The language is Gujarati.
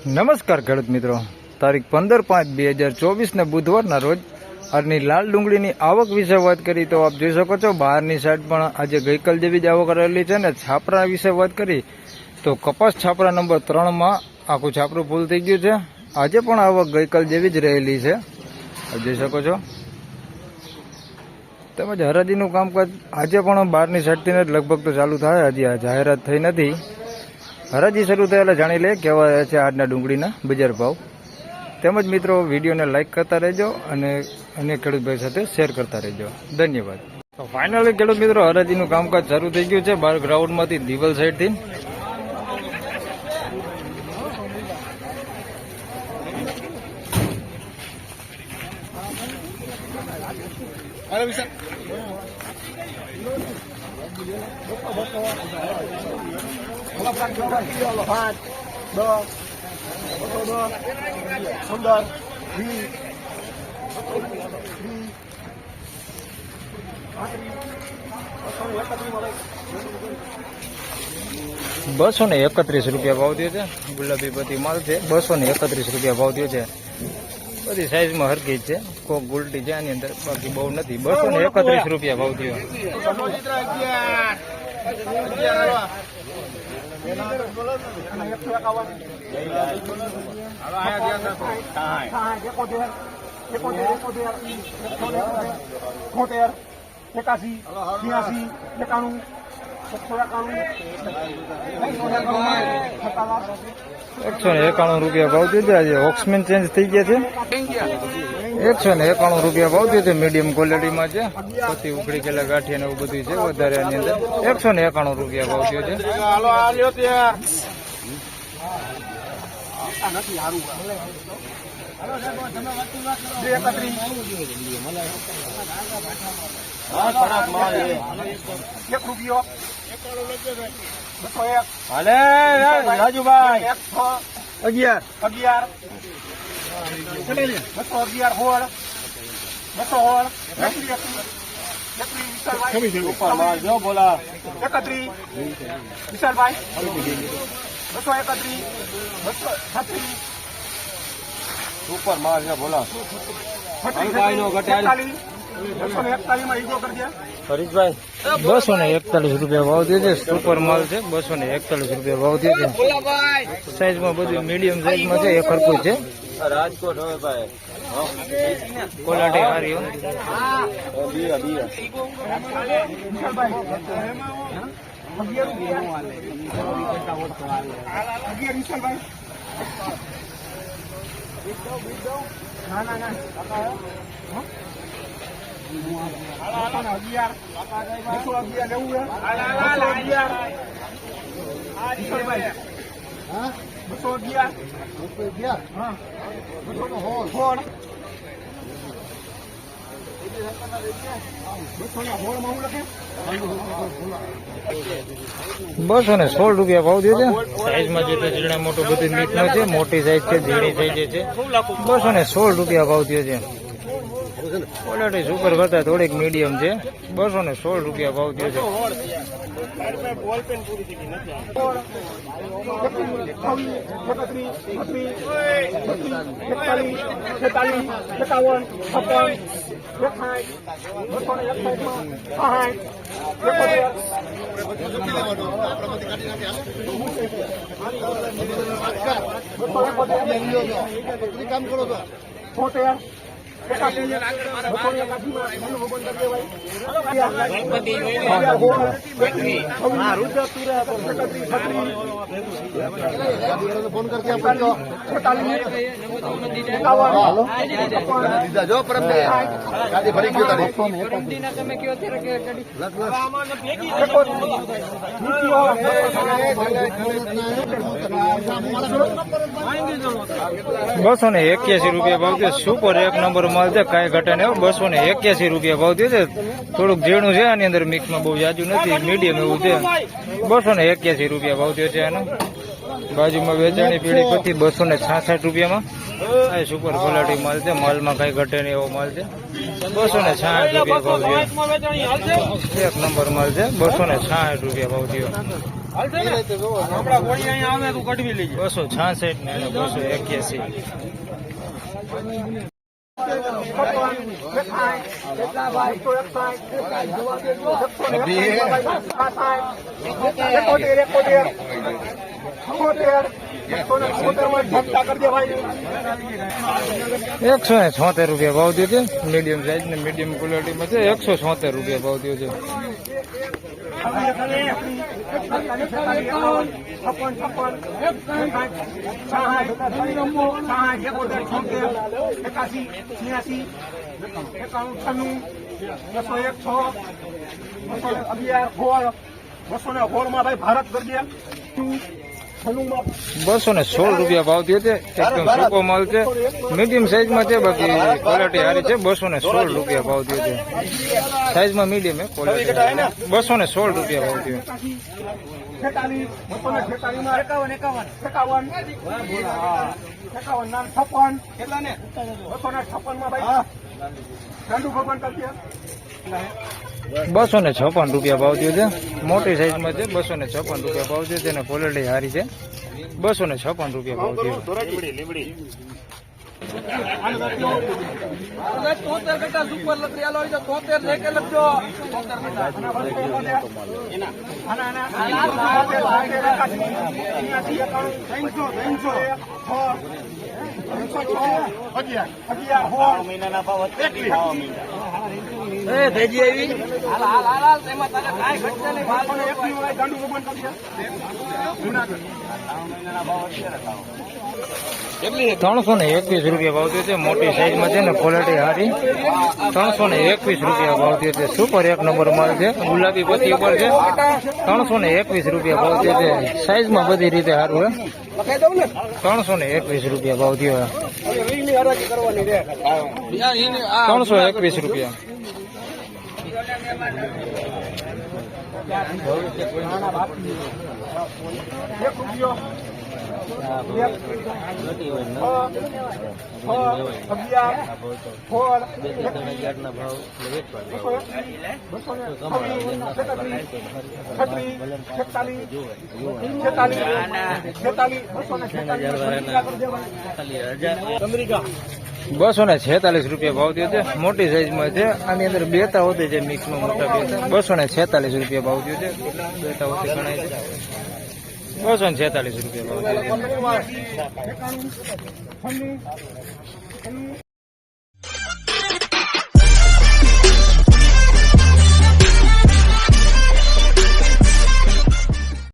નમસ્કાર ખેડૂત મિત્રો, તારીખ 15/5/2024 ને બુધવારના રોજ આજની લાલ ડુંગળીની આવક વિશે વાત કરી તો આપ જોઈ શકો છો બહારની સાઈડ પણ આજે ગઈકાલ જેવી જ આવક રહેલી છે. ને છાપરા વિશે વાત કરી તો કપાસ છાપરા નંબર 3માં આખું છાપરું ફૂલ થઈ ગયું છે. આજે પણ આવક ગઈકાલ જેવી જ રહેલી છે, જોઈ શકો છો. તેમજ હરાજીનું કામકાજ આજે પણ બહારની સાઈડથી જ લગભગ તો ચાલુ થાય. હજી આ જાહેરાત થઈ નથી. હરાજી શરૂ થયેલા જાણી લે કેવા રહ્યા છે આજના ડુંગળીના બજાર ભાવ. તેમજ મિત્રો વિડીયોને લાઇક કરતા રહેજો અને અન્ય ખેડૂતભાઈ સાથે શેર કરતા રહેજો. ધન્યવાદ. તો ફાઇનલી ખેડૂત મિત્રો હરાજીનું કામકાજ શરૂ થઈ ગયું છે બહાર ગ્રાઉન્ડમાંથી દિવાલ સાઈડથી. ₹231 ભાવ થયો છે. ગુલાબી બધી માલ છે. ₹231 ભાવ થયો છે. બધી સાઈઝમાં હરકી છે. કોક ગુલટી છે આની અંદર, બાકી બહુ નથી. ₹231 ભાવ થયો. ₹191 ભાવ થયો છે. આજે ઓક્સમેન ચેન્જ થઈ ગયા છે. ₹191 ભાવ થયો છે. મીડિયમ ક્વોલિટીમાં છે. પછી ઉખડી ગયેલા ગાંઠિયા ને એવું બધું છે વધારે આની અંદર. ₹191 ભાવ થયો છે. રાજુભાઈ 11 બોલા 31 વિશાલભાઈ 231 સુપર માર છે. બોલા હરીશભાઈ ₹241 ભાવ થયો છે. સુપર માલ છે. ₹241 ભાવ થયો છે. સાઈઝમાં બધું મીડિયમ સાઈઝમાં છે. એક હરકું છે. રાજકોટ હવે ભાઈ ક્વોલિટી સારી ₹216 ભાવ થયો છે. સાઈઝમાં જે ઝીણા મોટું બધું મીટનો છે. મોટી સાઈઝ છે, ઝીણી સાઈઝ છે. ₹216 ભાવ થયો છે. ક્વોલિટી સુપર કરતા થોડીક મીડિયમ છે. ₹216 ભાવ થયો છે. કામ કરો તો ફોન કરકે જો પરમ ગાડી ભરી ગયો તમે કયો ₹281 ભાવ છે. સુપર એક નંબર માલ છે. કાંઈ ઘટે નહીં. ₹281 ભાવ થયો છે. થોડુંક ઝીણું છે આની અંદર, મિક્સમાં બહુ જાજુ નથી, મીડિયમ એવું છે. ₹281 ભાવ થયો છે આનો. બાજુમાં વેચાણી પીળી પત્તી 266 રૂપિયામાં. આ સુપર ક્વોલિટી માલ છે, માલમાં કઈ ઘટે નહીં એવો માલ છે. 266 રૂપિયા ભાવ થયો. એક નંબર માલ છે, 266 રૂપિયા ભાવ થયો. 266 ને 281. એકસો ને 76 રૂપિયા ભાવ થયો છે. મીડિયમ સાઈઝ ને મીડિયમ ક્વોલિટીમાં છે. 176 રૂપિયા ભાવ થયો છે. ભારત 216 રૂપિયા ભાવ થયો છે. એકદમ સૂકો માલ છે, મીડિયમ સાઈઝમાં છે, બાકી ક્વોલિટી સારી છે. 216 રૂપિયા ભાવ થયો છે. સાઈઝમાં મીડિયમ છે, ક્વોલિટી 216 રૂપિયા ભાવ થયો. 256 રૂપિયા ભાવ થયો છે. મોટી સાઈઝમાં છે, 256 રૂપિયા ભાવ છે. તેની ક્વોલિટી સારી છે. 256 રૂપિયા ભાવ થયો. ₹321 રૂપિયા ભાવ થયો છે. મોટી સાઈઝમાં છે ને ક્વોલિટી સારી. 321 રૂપિયા ભાવ થયો છે. સુપર એક નંબર માલ છે, ગુલાબી પત્તી ઉપર છે. 321 રૂપિયા ભાવ થયો છે. સાઈઝમાં બધી રીતે સારું છે. 321 રૂપિયા ભાવ થયો. 321 રૂપિયા. ₹246 રૂપિયા ભાવ થયો છે. મોટી સાઈઝમાં છે. આની અંદર બેતા હોતી છે, મિક્સમાં મોટા બેતા. 246 રૂપિયા ભાવ થયો છે. બેતા હોતી ગણાય છે. 246 રૂપિયા ભાવ થયો છે.